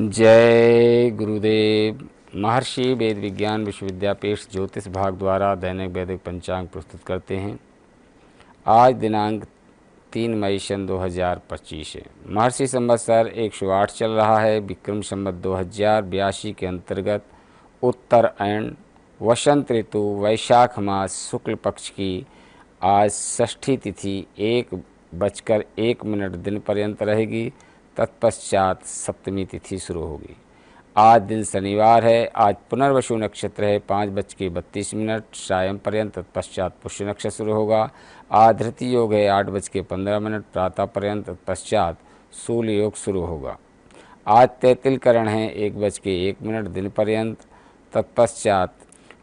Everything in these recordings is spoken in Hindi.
जय गुरुदेव। महर्षि वेद विज्ञान विश्वविद्यापीठ ज्योतिष भाग द्वारा दैनिक वैदिक पंचांग प्रस्तुत करते हैं। आज दिनांक 3 मई सन 2025 है। महर्षि संवत्सर 108 चल रहा है। विक्रम संवत 2082 के अंतर्गत उत्तरायण वसंत ऋतु वैशाख मास शुक्ल पक्ष की आज षष्ठी तिथि 1:01 दिन पर्यंत रहेगी। तत्पश्चात सप्तमी तिथि शुरू होगी। आज दिन शनिवार है। आज पुनर्वसु नक्षत्र है 5:32 सायं पर्यंत। तत्पश्चात पुष्य नक्षत्र शुरू होगा। आज धृति योग है 8:15 प्रातः पर्यंत। तत्पश्चात शूल योग शुरू होगा। आज तैतिलकरण है 1:01 दिन पर्यंत। तत्पश्चात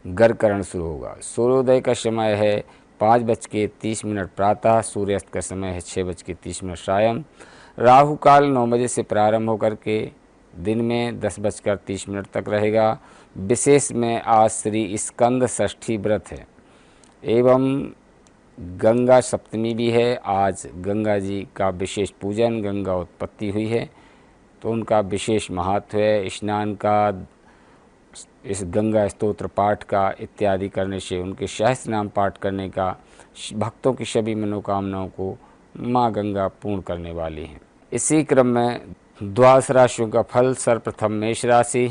गर्करण शुरू होगा। सूर्योदय का समय है 5:30 प्रातः। सूर्यास्त का समय है 6:30 सायं। राहु काल 9 बजे से प्रारंभ होकर के दिन में 10:30 तक रहेगा। विशेष में आज श्री स्कंद षष्ठी व्रत है एवं गंगा सप्तमी भी है। आज गंगा जी का विशेष पूजन, गंगा उत्पत्ति हुई है तो उनका विशेष महत्व है। स्नान का, इस गंगा स्तोत्र पाठ का इत्यादि करने से, उनके सहस्त्र नाम पाठ करने का भक्तों की सभी मनोकामनाओं को माँ गंगा पूर्ण करने वाली हैं। इसी क्रम में द्वादश राशियों का फल। सर्वप्रथम मेष राशि।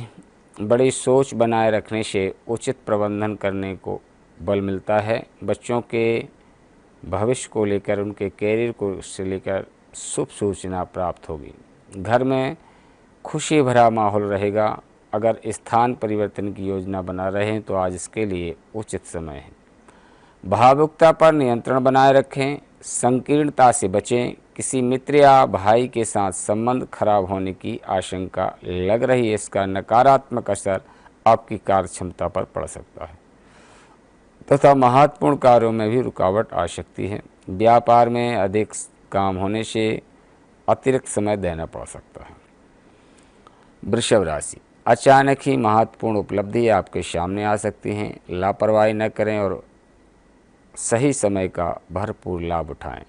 बड़ी सोच बनाए रखने से उचित प्रबंधन करने को बल मिलता है। बच्चों के भविष्य को लेकर, उनके कैरियर को से लेकर शुभ सूचना प्राप्त होगी। घर में खुशी भरा माहौल रहेगा। अगर स्थान परिवर्तन की योजना बना रहे हैं तो आज इसके लिए उचित समय है। भावुकता पर नियंत्रण बनाए रखें। संकीर्णता से बचें। किसी मित्र या भाई के साथ संबंध खराब होने की आशंका लग रही है। इसका नकारात्मक असर आपकी कार्यक्षमता पर पड़ सकता है तथा महत्वपूर्ण कार्यों में भी रुकावट आ सकती है। व्यापार में अधिक काम होने से अतिरिक्त समय देना पड़ सकता है। वृषभ राशि। अचानक ही महत्वपूर्ण उपलब्धि आपके सामने आ सकती हैं। लापरवाही न करें और सही समय का भरपूर लाभ उठाएं।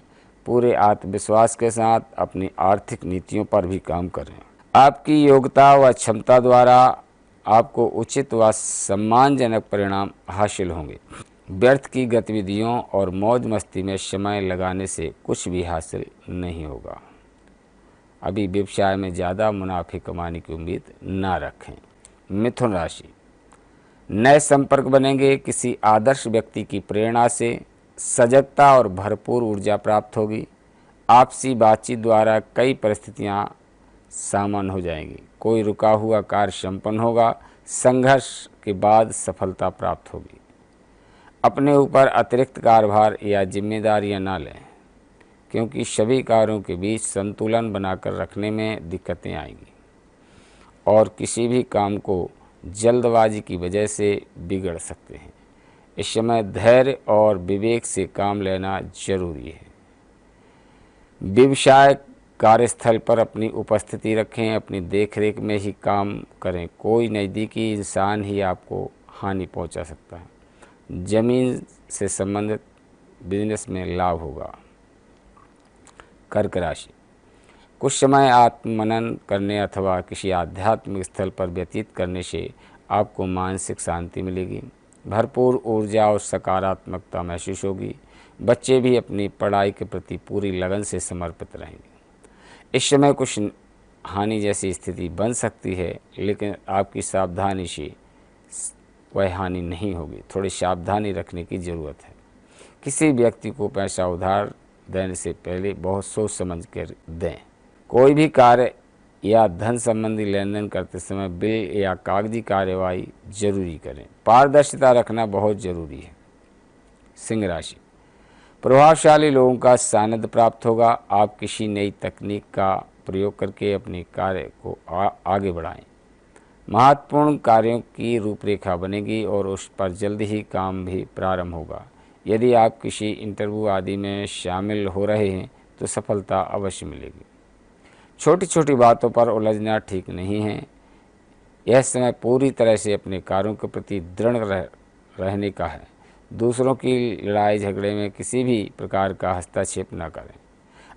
पूरे आत्मविश्वास के साथ अपनी आर्थिक नीतियों पर भी काम करें। आपकी योग्यता व क्षमता द्वारा आपको उचित व सम्मानजनक परिणाम हासिल होंगे। व्यर्थ की गतिविधियों और मौज मस्ती में समय लगाने से कुछ भी हासिल नहीं होगा। अभी व्यवसाय में ज़्यादा मुनाफे कमाने की उम्मीद ना रखें। मिथुन राशि। नए संपर्क बनेंगे। किसी आदर्श व्यक्ति की प्रेरणा से सजगता और भरपूर ऊर्जा प्राप्त होगी। आपसी बातचीत द्वारा कई परिस्थितियां सामान्य हो जाएंगी। कोई रुका हुआ कार्य संपन्न होगा। संघर्ष के बाद सफलता प्राप्त होगी। अपने ऊपर अतिरिक्त कार्यभार या जिम्मेदारियां ना लें, क्योंकि सभी कार्यों के बीच संतुलन बनाकर रखने में दिक्कतें आएंगी और किसी भी काम को जल्दबाजी की वजह से बिगड़ सकते हैं। इस समय धैर्य और विवेक से काम लेना जरूरी है। व्यवसाय कार्यस्थल पर अपनी उपस्थिति रखें। अपनी देखरेख में ही काम करें। कोई नज़दीकी इंसान ही आपको हानि पहुंचा सकता है। जमीन से संबंधित बिजनेस में लाभ होगा। कर्क राशि। कुछ समय आत्ममनन करने अथवा किसी आध्यात्मिक स्थल पर व्यतीत करने से आपको मानसिक शांति मिलेगी। भरपूर ऊर्जा और सकारात्मकता महसूस होगी। बच्चे भी अपनी पढ़ाई के प्रति पूरी लगन से समर्पित रहेंगे। इस समय कुछ हानि जैसी स्थिति बन सकती है, लेकिन आपकी सावधानी से वह हानि नहीं होगी। थोड़ी सावधानी रखने की ज़रूरत है। किसी व्यक्ति को पैसा उधार देने से पहले बहुत सोच समझ कर दें। कोई भी कार्य या धन संबंधी लेन देन करते समय बिल या कागजी कार्यवाही जरूरी करें। पारदर्शिता रखना बहुत जरूरी है। सिंह राशि। प्रभावशाली लोगों का सानिध्य प्राप्त होगा। आप किसी नई तकनीक का प्रयोग करके अपने कार्य को आगे बढ़ाएं। महत्वपूर्ण कार्यों की रूपरेखा बनेगी और उस पर जल्द ही काम भी प्रारंभ होगा। यदि आप किसी इंटरव्यू आदि में शामिल हो रहे हैं तो सफलता अवश्य मिलेगी। छोटी छोटी बातों पर उलझना ठीक नहीं है। यह समय पूरी तरह से अपने कार्यों के प्रति दृढ़ रहने का है। दूसरों की लड़ाई झगड़े में किसी भी प्रकार का हस्तक्षेप न करें।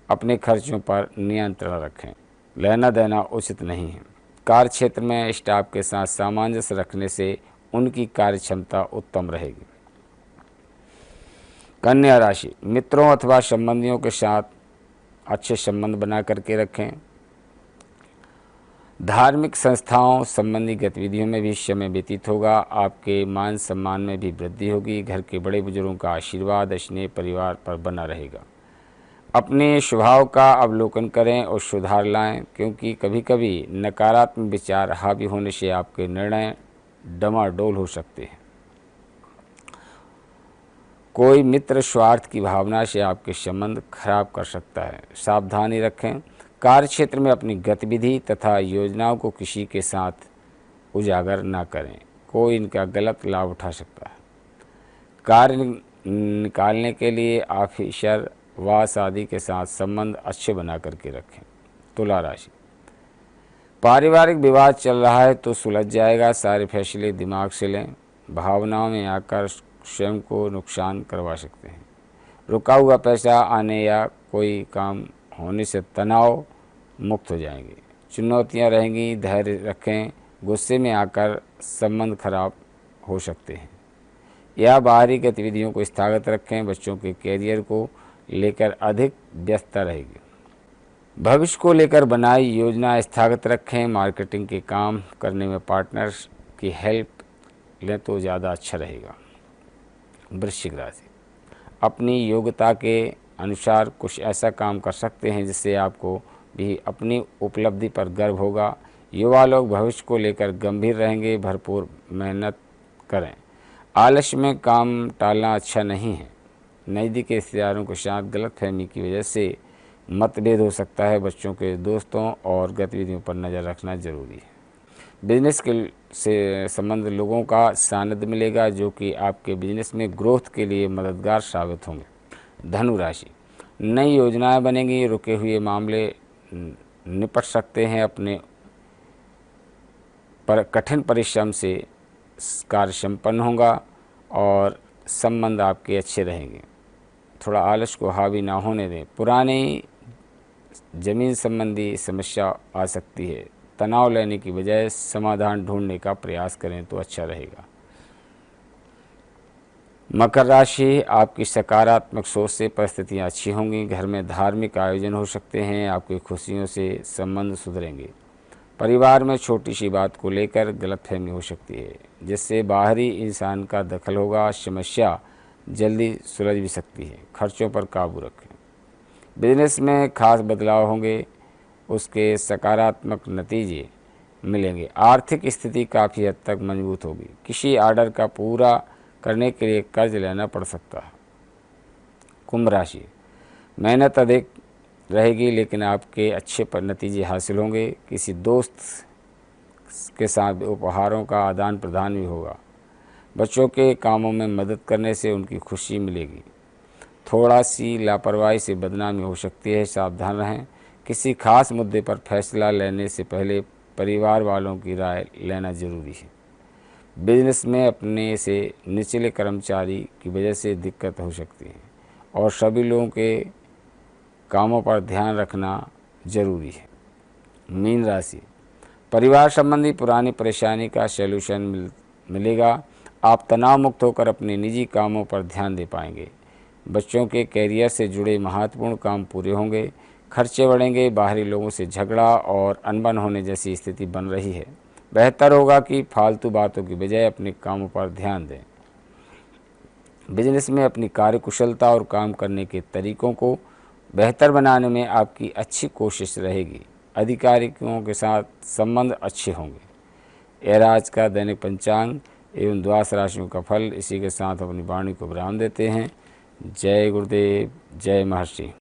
अपने खर्चों पर नियंत्रण रखें। लेना देना उचित नहीं है। कार्य क्षेत्र में स्टाफ के साथ सामंजस्य रखने से उनकी कार्य क्षमता उत्तम रहेगी। कन्या राशि, मित्रों अथवा संबंधियों के साथ अच्छे संबंध बना करके रखें। धार्मिक संस्थाओं संबंधी गतिविधियों में भी समय व्यतीत होगा। आपके मान सम्मान में भी वृद्धि होगी। घर के बड़े बुजुर्गों का आशीर्वाद स्नेह परिवार पर बना रहेगा। अपने स्वभाव का अवलोकन करें और सुधार लाएं, क्योंकि कभी कभी नकारात्मक विचार हावी होने से आपके निर्णय डमाडोल हो सकते हैं। कोई मित्र स्वार्थ की भावना से आपके संबंध खराब कर सकता है, सावधानी रखें। कार्य क्षेत्र में अपनी गतिविधि तथा योजनाओं को किसी के साथ उजागर ना करें, कोई इनका गलत लाभ उठा सकता है। कार्य निकालने के लिए ऑफिसर वास आदि के साथ संबंध अच्छे बना करके रखें। तुला राशि, पारिवारिक विवाद चल रहा है तो सुलझ जाएगा। सारे फैसले दिमाग से लें। भावनाओं में आकर स्वयं को नुकसान करवा सकते हैं। रुका हुआ पैसा आने या कोई काम होने से तनाव मुक्त हो जाएंगे। चुनौतियां रहेंगी, धैर्य रखें। गुस्से में आकर संबंध खराब हो सकते हैं। या बाहरी गतिविधियों को स्थगित रखें। बच्चों के कैरियर को लेकर अधिक व्यस्तता रहेगी। भविष्य को लेकर बनाई योजना स्थगित रखें। मार्केटिंग के काम करने में पार्टनर्स की हेल्प लें तो ज़्यादा अच्छा रहेगा। वृश्चिक राशि, अपनी योग्यता के अनुसार कुछ ऐसा काम कर सकते हैं जिससे आपको भी अपनी उपलब्धि पर गर्व होगा। युवा लोग भविष्य को लेकर गंभीर रहेंगे। भरपूर मेहनत करें। आलस्य में काम टालना अच्छा नहीं है। नज़दीक के रिश्तेदारों के साथ गलतफहमी की वजह से मतभेद हो सकता है। बच्चों के दोस्तों और गतिविधियों पर नज़र रखना जरूरी है। बिजनेस के से संबंध लोगों का सानिध्य मिलेगा, जो कि आपके बिजनेस में ग्रोथ के लिए मददगार साबित होंगे। धनु राशि, नई योजनाएं बनेंगी। रुके हुए मामले निपट सकते हैं। अपने कठिन परिश्रम से कार्य संपन्न होगा और संबंध आपके अच्छे रहेंगे। थोड़ा आलस को हावी ना होने दें। पुरानी जमीन संबंधी समस्या आ सकती है। तनाव लेने की बजाय समाधान ढूंढने का प्रयास करें तो अच्छा रहेगा। मकर राशि, आपकी सकारात्मक सोच से परिस्थितियाँ अच्छी होंगी। घर में धार्मिक आयोजन हो सकते हैं। आपकी खुशियों से संबंध सुधरेंगे। परिवार में छोटी सी बात को लेकर गलतफहमी हो सकती है, जिससे बाहरी इंसान का दखल होगा। समस्या जल्दी सुलझ भी सकती है। खर्चों पर काबू रखें। बिजनेस में खास बदलाव होंगे, उसके सकारात्मक नतीजे मिलेंगे। आर्थिक स्थिति काफ़ी हद तक मजबूत होगी। किसी ऑर्डर का पूरा करने के लिए कर्ज लेना पड़ सकता है। कुंभ राशि, मेहनत अधिक रहेगी लेकिन आपके अच्छे पर नतीजे हासिल होंगे। किसी दोस्त के साथ उपहारों का आदान प्रदान भी होगा। बच्चों के कामों में मदद करने से उनकी खुशी मिलेगी। थोड़ा सी लापरवाही से बदनामी हो सकती है, सावधान रहें। किसी खास मुद्दे पर फैसला लेने से पहले परिवार वालों की राय लेना जरूरी है। बिजनेस में अपने से निचले कर्मचारी की वजह से दिक्कत हो सकती है और सभी लोगों के कामों पर ध्यान रखना जरूरी है। मीन राशि, परिवार संबंधी पुरानी परेशानी का सलूशन मिलेगा। आप तनाव मुक्त होकर अपने निजी कामों पर ध्यान दे पाएंगे। बच्चों के कैरियर से जुड़े महत्वपूर्ण काम पूरे होंगे। खर्चे बढ़ेंगे। बाहरी लोगों से झगड़ा और अनबन होने जैसी स्थिति बन रही है। बेहतर होगा कि फालतू बातों की बजाय अपने कामों पर ध्यान दें। बिजनेस में अपनी कार्यकुशलता और काम करने के तरीकों को बेहतर बनाने में आपकी अच्छी कोशिश रहेगी। अधिकारियों के साथ संबंध अच्छे होंगे। यह आज का दैनिक पंचांग एवं द्वादश राशियों का फल। इसी के साथ अपनी वाणी को विराम देते हैं। जय गुरुदेव, जय महर्षि।